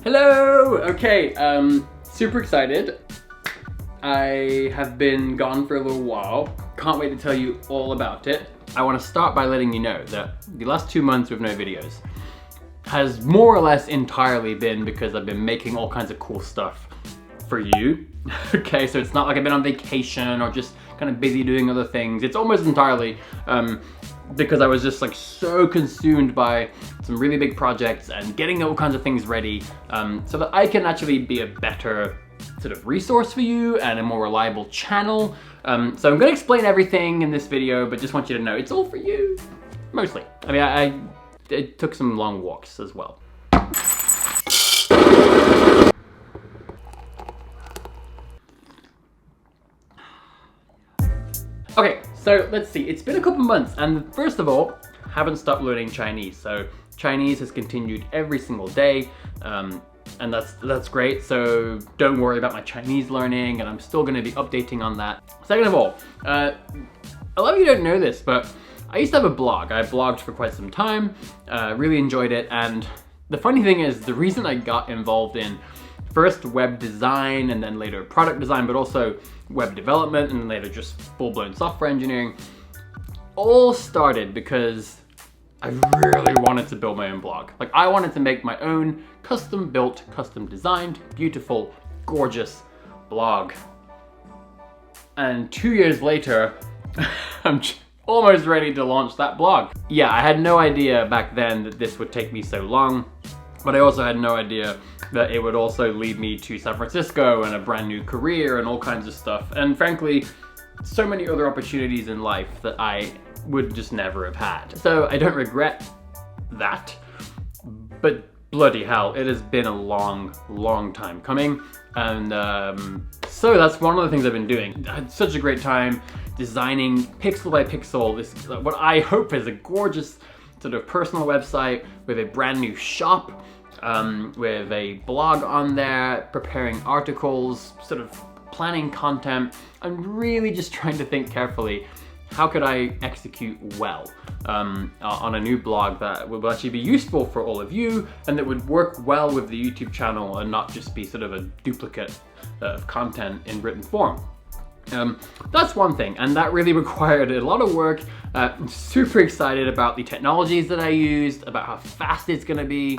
Hello! Okay, super excited. I have been gone for a little while. Can't wait to tell you all about it. I want to start by letting you know that the last 2 months with no videos has more or less entirely been because I've been making all kinds of cool stuff for you. Okay, so it's not like I've been on vacation or just kind of busy doing other things. It's almost entirely because I was just like so consumed by some really big projects and getting all kinds of things ready so that I can actually be a better sort of resource for you and a more reliable channel. So I'm going to explain everything in this video, but just want you to know it's all for you, mostly. I mean, I took some long walks as well. Okay, so let's see, it's been a couple months and first of all, haven't stopped learning Chinese. So Chinese has continued every single day and that's great. So don't worry about my Chinese learning and I'm still gonna be updating on that. Second of all, a lot of you don't know this, but I used to have a blog. I blogged for quite some time, really enjoyed it. And the funny thing is the reason I got involved in first web design and then later product design, but also web development and later just full-blown software engineering, all started because I really wanted to build my own blog. Like I wanted to make my own custom built, custom designed, beautiful, gorgeous blog. And 2 years later, I'm almost ready to launch that blog. Yeah, I had no idea back then that this would take me so long, but I also had no idea that it would also lead me to San Francisco and a brand new career and all kinds of stuff. And frankly, so many other opportunities in life that I would just never have had. So I don't regret that, but bloody hell, it has been a long time coming. And so that's one of the things I've been doing. I had such a great time designing pixel by pixel this, what I hope is a gorgeous sort of personal website with a brand new shop, with a blog on there, preparing articles, sort of planning content. I'm really just trying to think carefully, how could I execute well on a new blog that will actually be useful for all of you and that would work well with the YouTube channel and not just be sort of a duplicate of content in written form. That's one thing, and that really required a lot of work. I'm super excited about the technologies that I used, about how fast it's gonna be,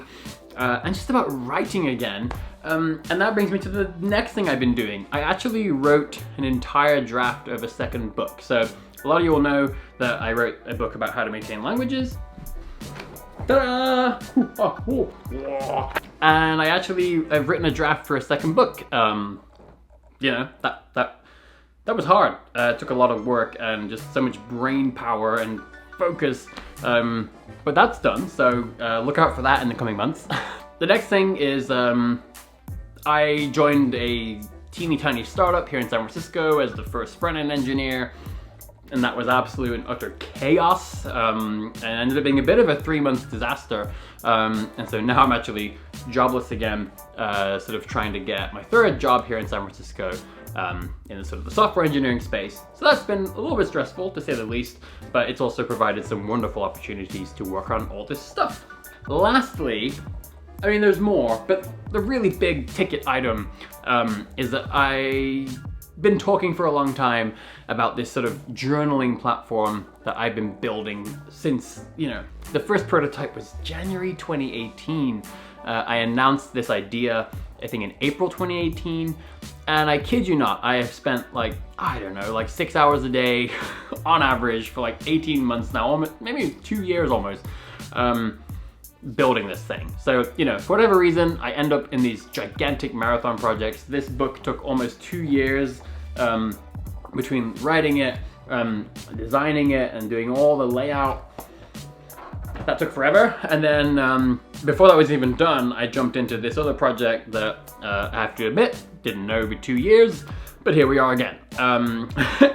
and just about writing again. And that brings me to the next thing I've been doing. I actually wrote an entire draft of a second book. So a lot of you will know that I wrote a book about how to maintain languages. Ta-da! And I've written a draft for a second book. You know, that was hard. It took a lot of work and just so much brain power and focus. But that's done, so look out for that in the coming months. The next thing is I joined a teeny tiny startup here in San Francisco as the first front-end engineer, and that was absolute and utter chaos, and ended up being a bit of a 3-month disaster. And so now I'm actually jobless again, sort of trying to get my third job here in San Francisco in the sort of the software engineering space. So that's been a little bit stressful to say the least, but it's also provided some wonderful opportunities to work on all this stuff. Lastly, I mean, there's more, but the really big ticket item is that I've been talking for a long time about this sort of journaling platform that I've been building since, you know, the first prototype was January 2018. I announced this idea, I think in April 2018, and I kid you not, I have spent like, I don't know, like 6 hours a day on average for like 18 months now, almost, maybe 2 years almost, building this thing. So, you know, for whatever reason, I end up in these gigantic marathon projects. This book took almost 2 years between writing it, designing it, and doing all the layout. That took forever. And then before that was even done, I jumped into this other project that I have to admit, didn't know it'd be 2 years, but here we are again.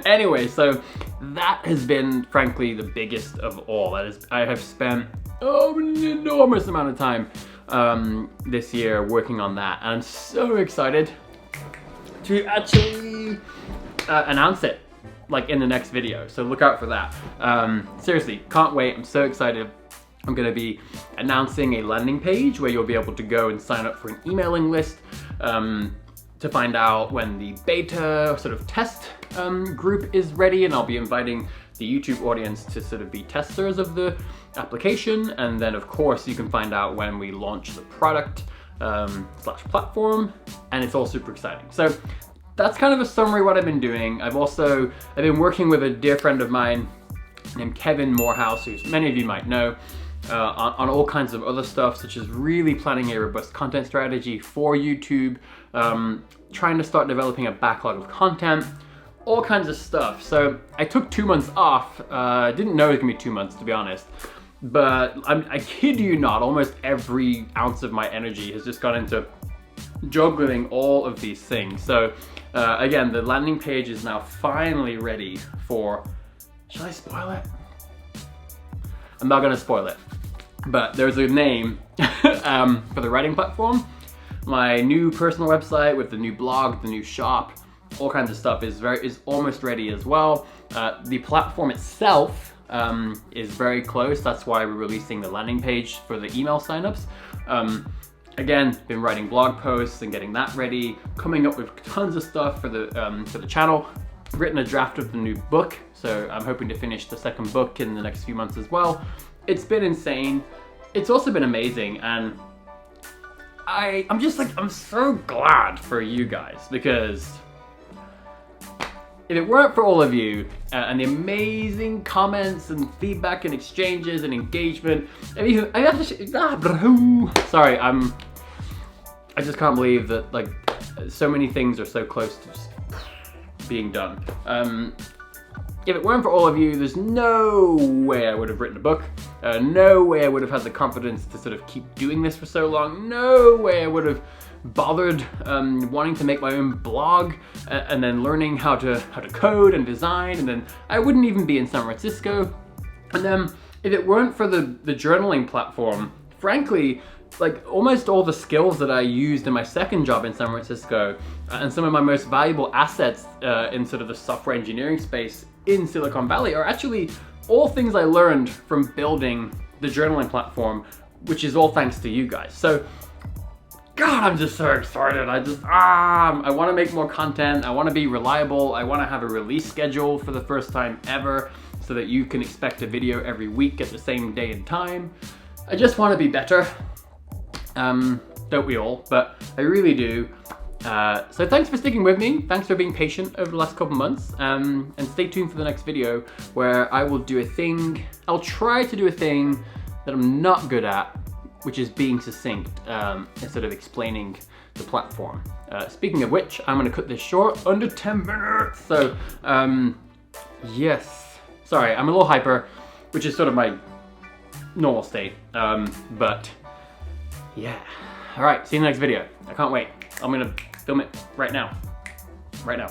Anyway, so that has been, frankly, the biggest of all. That is, I have spent an enormous amount of time this year working on that, and I'm so excited to actually announce it, like in the next video. So look out for that. Seriously, can't wait. I'm so excited. I'm going to be announcing a landing page where you'll be able to go and sign up for an emailing list to find out when the beta sort of test group is ready, and I'll be inviting the YouTube audience to sort of be testers of the application. And then of course you can find out when we launch the product slash platform, and it's all super exciting. So that's kind of a summary of what I've been doing. I've been working with a dear friend of mine named Kevin Morehouse, who many of you might know, on all kinds of other stuff, such as really planning a robust content strategy for YouTube, trying to start developing a backlog of content, all kinds of stuff. So I took 2 months off. Didn't know it was gonna be 2 months, to be honest. But I kid you not, almost every ounce of my energy has just gone into juggling all of these things. So again, the landing page is now finally ready for, shall I spoil it? I'm not gonna spoil it, but there's a name for the writing platform. My new personal website with the new blog, the new shop, all kinds of stuff is almost ready as well. The platform itself is very close. That's why we're releasing the landing page for the email signups. Again, been writing blog posts and getting that ready, coming up with tons of stuff for the channel. Written a draft of the new book, so I'm hoping to finish the second book in the next few months as well. It's been insane. It's also been amazing, and I'm so glad for you guys, because if it weren't for all of you and the amazing comments and feedback and exchanges and engagement, and even sorry, I just can't believe that like so many things are so close to just being done. If it weren't for all of you, there's no way I would have written a book. No way I would have had the confidence to sort of keep doing this for so long. No way I would have bothered wanting to make my own blog and then learning how to code and design, and then I wouldn't even be in San Francisco. And then if it weren't for the journaling platform, frankly, like almost all the skills that I used in my second job in San Francisco and some of my most valuable assets in sort of the software engineering space in Silicon Valley are actually all things I learned from building the journaling platform, which is all thanks to you guys. So God, I'm just so excited. I want to make more content. I want to be reliable. I want to have a release schedule for the first time ever so that you can expect a video every week at the same day and time. I just want to be better. Don't we all? But I really do. So thanks for sticking with me. Thanks for being patient over the last couple months. And stay tuned for the next video where I will do a thing. I'll try to do a thing that I'm not good at, which is being succinct instead of explaining the platform. Speaking of which, I'm gonna cut this short, under 10 minutes. So, yes. Sorry, I'm a little hyper, which is sort of my normal state. But yeah. All right, see you in the next video. I can't wait. I'm gonna film it right now. Right now.